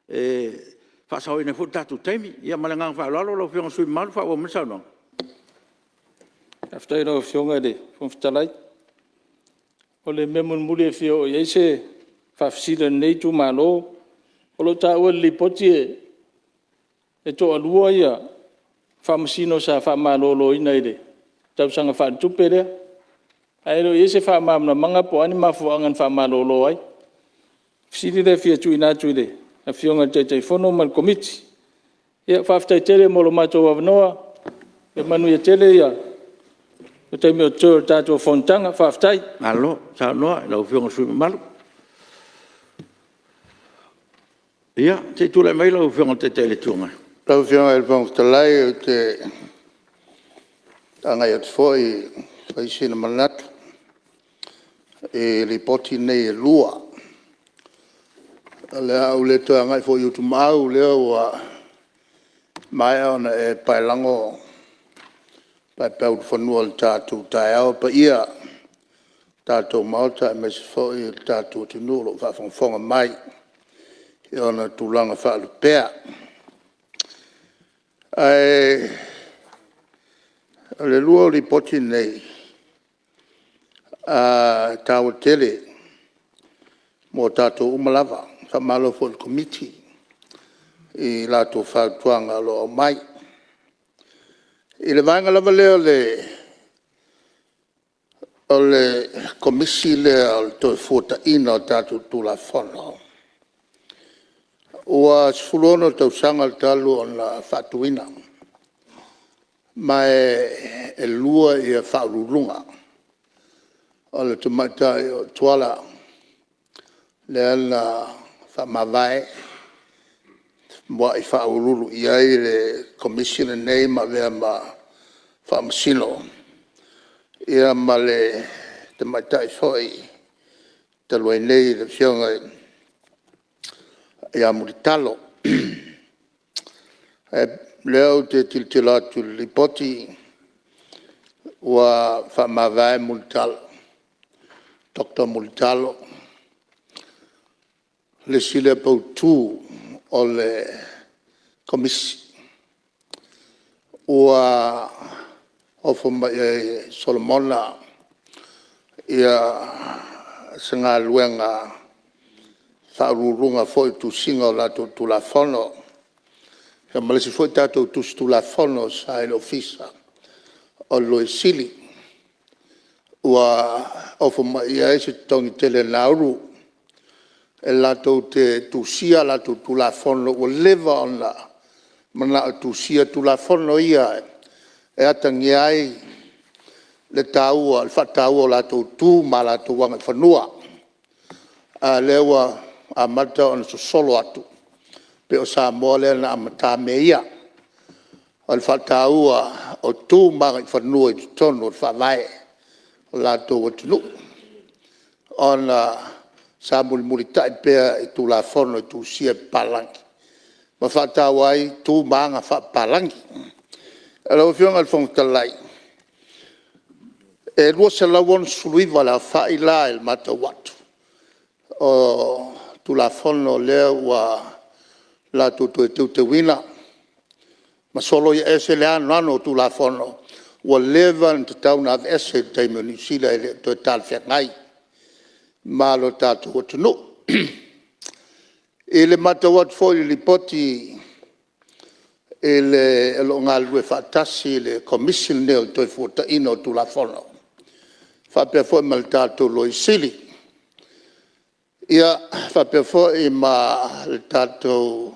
whaasau ina fu tatu taimi, ia malangang whaalalo lau whionga sui malu wha o misau no. After ino whionga de, whomfitalai. O le memon muli e whio o eise, whafsila nei tu malo, o lo ta ua li poti e to alua ia, whamasino sa whamalolo ina ide, tau sanga whaatupe rea. Aero eise whamamna manga po ani mafuangan whamalolo ai. Fsili le fia tui nā tui le, a whionga tei fono mal komiti. Ia whaftai tele molo mato wavanoa, e manu ia tele ia, o te meo tō tātua fontanga, whaftai. Alo, sa noa, lau whionga sui malu. Ia, te tūlai mai lau whionga te le tuanga. Lau whionga e whangtalai o te angai at foi, paisina manatu, e li poti nei e lua. Lea au le toa ngai fo yutu mau lea wa mai ona e pailango pai pau whanua le tātou tai au pa ia tātou mauta e mesi fo i tātou tinuro whawhangwhonga mai i ona tūlanga whaalu pēa. Ai le lua li poti nei tāua tele mo tātou umalava whamalo fo le komiti i lātou whautuanga lo mai. I le vaenga lava leo o le komisi leo le toi fuata ina o tātou tūla fono. Ua sifulono tau sanga le talu o na whatuina. Mai e lua i a whaururunga. O le tumatai o tuala le ana whamawai mua i whaururu i ai le commissioner nei ma vea ma whamasino ia ma le tumatai foi te loi nei le whionga ia muritalo leo te tiltilatu lipoti ua whamawai muritalo Dr. Mulitalo, le sile pautu o le komisi. Ua ofo Solomona ia sanga luenga whaururunga foi tu singa o lato tu la fono. Ia malesi foi tato tu la fono sa il ofisa o lo sili. Ua ofo ia ese tongi tele nauru e lato te tusia lato tu la fono o leva ona mana tusia tu la fono ia e atangi ai le tau al fatau lato tu malato wanga fanua a lewa a mata on so solo atu pe o sa mole na mata meia al fatau o tu manga fanua i tono fa vai lato watu on sa mulita pe tu la fono tu sia palangi ma fata wai tu manga fa palangi alo fiong al fong talai e lo se la won sului vala fa ila il mata watu o tu la fono le wa la tu te wina ma solo ese le ano tu la fono wa levan te tauna av ese te meni sila to tal fe ngai malo tatu o tunu ele mata wat foi li poti ele lo ngalwe fatasi le commission nel to futa ino tu la fono fa pe foi mal tatu lo isili ia fa pe foi ma le tatu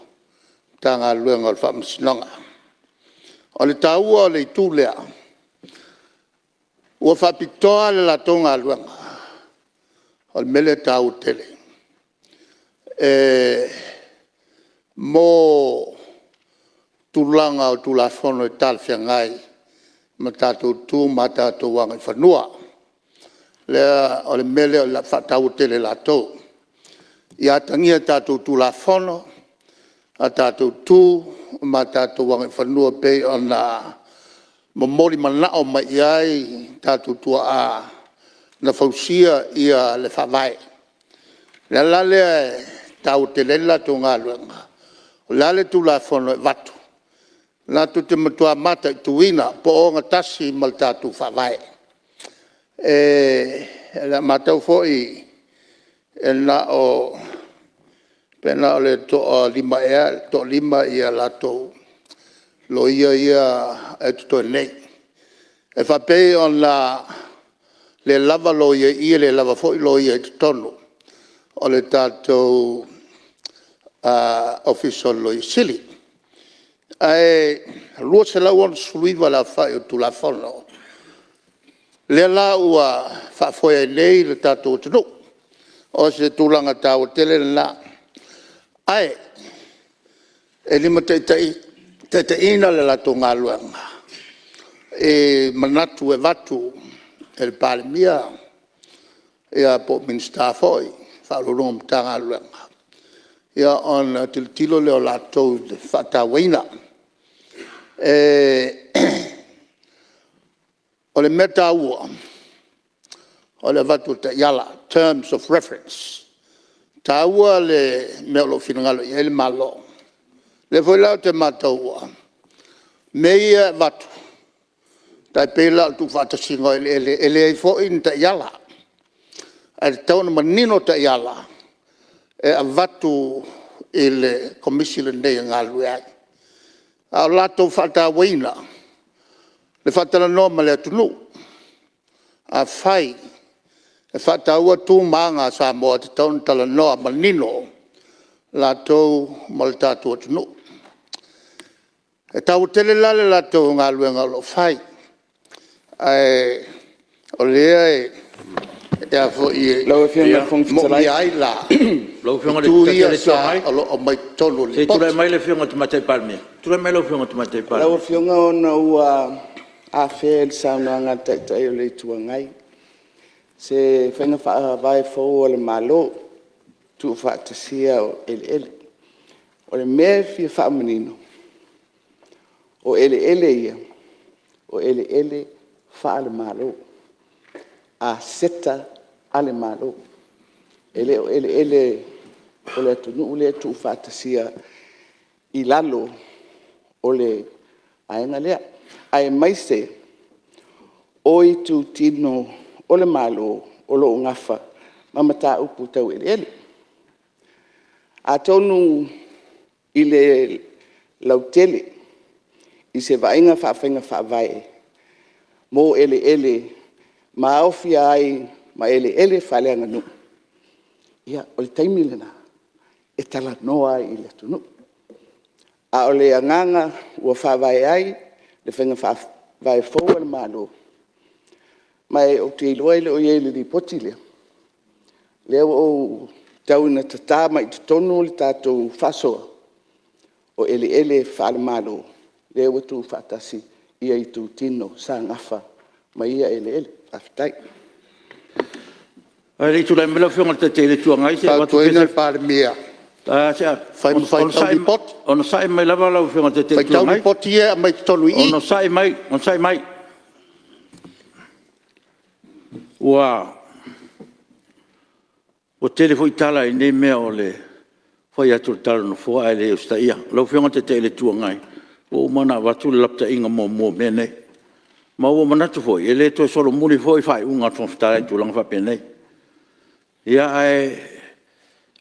tanga luenga fa msinonga ole tau le tulea o fa pitoa la tonga luenga al mele tau tele mo tulanga o tula fono tal fiangai matatu tu matatu wang fanua le al mele la fatau tele la to ia tangia tatu tula fono atatu tu matatu wang fanua pe ona momori mana o mai ai tatu tua a na fausia ia le favai la le tau te lela to ngaluanga Lale tula fono e watu. Nā tu te matua mata i tuina, po o ngā tasi mal tātu whawai. La matau foi, na o, pena o le to lima ea, to lima ia lato, lo ia e tuto nei. E whapei on la, le lava lo ia le lava foi lo ia e tutonu, o le tātou official lo i sili. Ai lua se lau on suiva la fai o tu la fono. Le la ua fa foi nei le tato tunu. O se tulanga tau tele la. Ai e lima te ina le la tonga luanga. E manatu e vatu el Palemene e a po minsta foi fa lulum tanga luanga. Ia on tilo le o la tau fata waina. O le meta ua, o le vatu te yala, terms of reference. Ta ua le meolo finangalo i ele malo. Le foi lau te mata ua. Meia vatu. Tai pela tu fata singo ele e fo in te yala. Ai tauna manino te yala. E a vatu ele komisile nei ngalu ai. A lato fata waina. Le fata la noma le atunu. A fai. E fata ua tu manga sa moa te taun tala noa manino. Lato maltatu atunu. E tau tele lale lato ngā luenga lo fai. O lea e a fo i Lau e whianga whong mo fitalai. i ai la. Lau whianga le Tu tele ia sa mai. o mai tonu Se li tu pot. mai le whianga te matai Palemene. Tu mai le whianga te matai Lau Palemene. e whianga o na ua a whea sauna ngā taitai o le tua ngai. Se whainga wha vai fau o le malo, tu wha tasia o ele. O le mea fia wha manino. O ele ia. O ele wha le malo. A seta ale malo. Ele o le atunu o le tu wha tasia I lalo o le aenga lea. Ai maise o I tu tino o le malo o lo ngafa mamata upu tau ele. A tonu I le lautele I se vainga whawhenga whawai mo ele ma ofia ai ma ele whaleanga nu. Ia o le taimilena e tala noa I le tunu. A o le anganga ua whawai ai le whenga whawai fōa le malo. Mai o te iloa le o iele li poti lea. Lea o tau na tata mai te tonu le tātou whasoa. O ele whaale malo. Lea o tu whatasi ia I tu tino sa ngafa. Mai ia ele whaftai. Ai le tu mai le whianga te tele tua ngai se Tau watu tuina pese. Palemene. Fai tau i pot. Ono sai mai lava lau whianga te tele Fai tua tau ngai. i poti e a mai tonu I. Ono sai mai. Ua. O tele foi tala I nei mea o le. Foi atu tala nofoa e le usta ia. Lau whianga te tele tua ngai. O mana watu le lapta inga mo me nei. Ma ua manatu foi. E le toi solo muli foi fai unga tonfitara I tulanga whape nei. Ia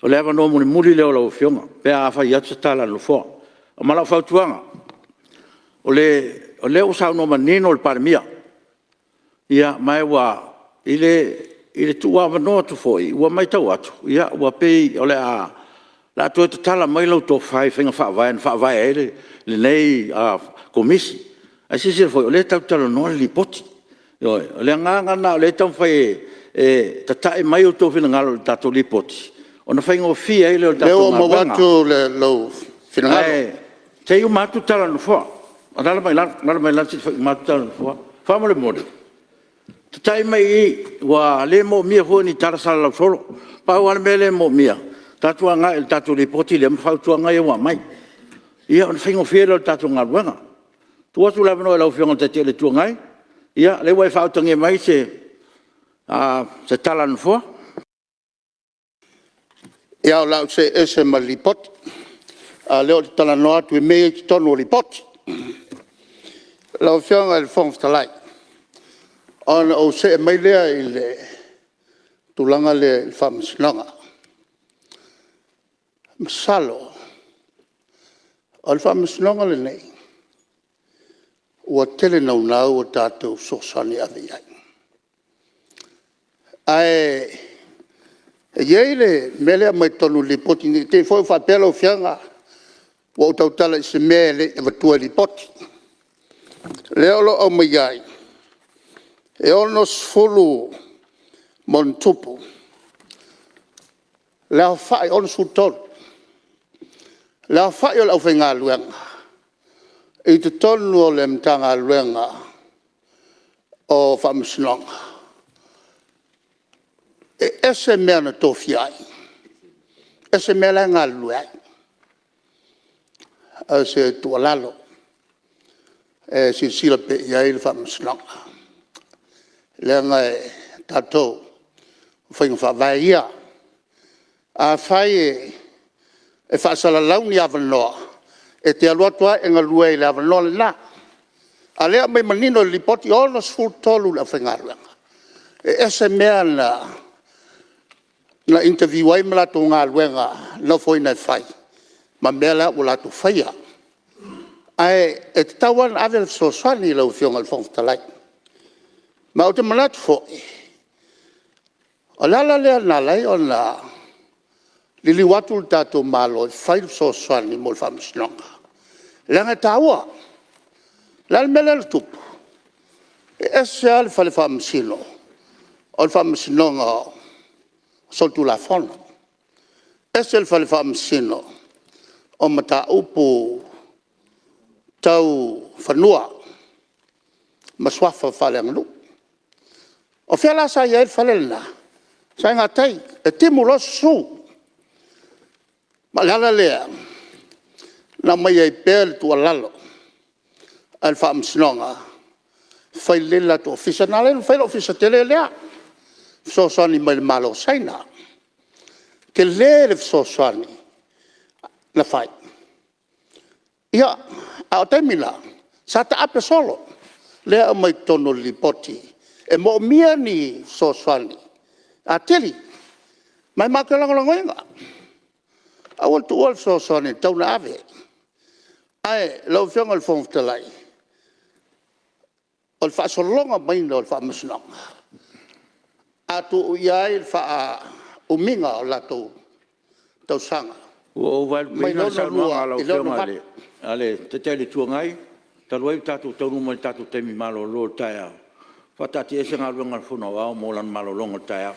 o le ava no muli leo lau whianga. Pea a fai atu tala nofoa. O malau whautuanga. O le usau no manino le Palemene. Ia mai wa ile tu wa no tu foi wa mai tau atu ia wa pe o le a la tu tala mai lo to fai finga fa vai ele le nei a komisi a si foi le tau tala no li poti yo le nga na le tau fai tata mai o to fina ngalo tato li poti ona fai ngo fi ele o tato Leo mo watu le lo finangalo. te u matu tala no fo ala mai la si matu tala no fo fa mo le modi tai mai wa le mo mia fo ni tara sala solo pa wa mele mo mia tatu nga el tatu li poti le fa tu nga wa mai ia on fingo fielo tatu nga wanga tu tu la no la fingo te le tu nga ia le wa fa tu nga mai se tala no fo Ia o lau se ese malipot. leo te tala noa tu e mea ki tonu o li poti. Lau whianga il whong talai. Ana o se e mai lea i le tulanga le il whamasinanga. Masalo. O il whamasinanga le nei. Ua tele nau nau o tātou sosani avi ai. Ai, iei le melea mai tonu li poti, te foi whapela o whianga, wa o tautala i se mea le e watua li poti. Leo lo au mai ai, e ono sfulu mon tupu, leo whai ono sutonu, leo whai o lau whenga luenga, i te tonu o le mtanga luenga o whamasinonga. Ese mea na tofi ai. Ese mea la ngā lue ai. Se tualalo. Si sila pe iai le whamasinonga. Le ngai tātou. Whainga whawai ia. A whai e whaasala launi awanoa. E te aluatua e ngā lue i le awanoa le nā. A lea mai manino li poti ono sful tolu la whaingaruanga. Ese mea na interview ai mala to ngā luenga no foi na fai ma mela o la to faia ai e tawan avel so swani lo fiong al fong talai ma o te manat fo alala le na lai ona lili watu tato malo fai so swani mo fam snonga langa tawa la mela tup esal fal fam sino al fam snonga soltu la fono. Es el falfamsino. O mata upu tau fanua. Maswafa falanglu. O fiala sa ya el falelna. Sa ngatai e timulo su. Malala lea. Na mai ai pel tu lalo. Al famsinonga. Fai lela to ofisa na le fai ofisa tele lea. So soni mai malo saina ke le so soni na fai ia a temila sa ta ape solo le mai tono li poti e mo mia ni so soni a teli mai makala ngoinga a wol tu wol so soni tau na ave ai lo fiong al fong telai ol fa so longa mai no fa mesnong atu iai fa uminga o lato tau sanga o vai pina sa no ala o ale ale te tele tuangai taloi tatu tonu mai tatu temi malo lo taia fa tati ese ngal ngal fono wa mo lan malo longo taia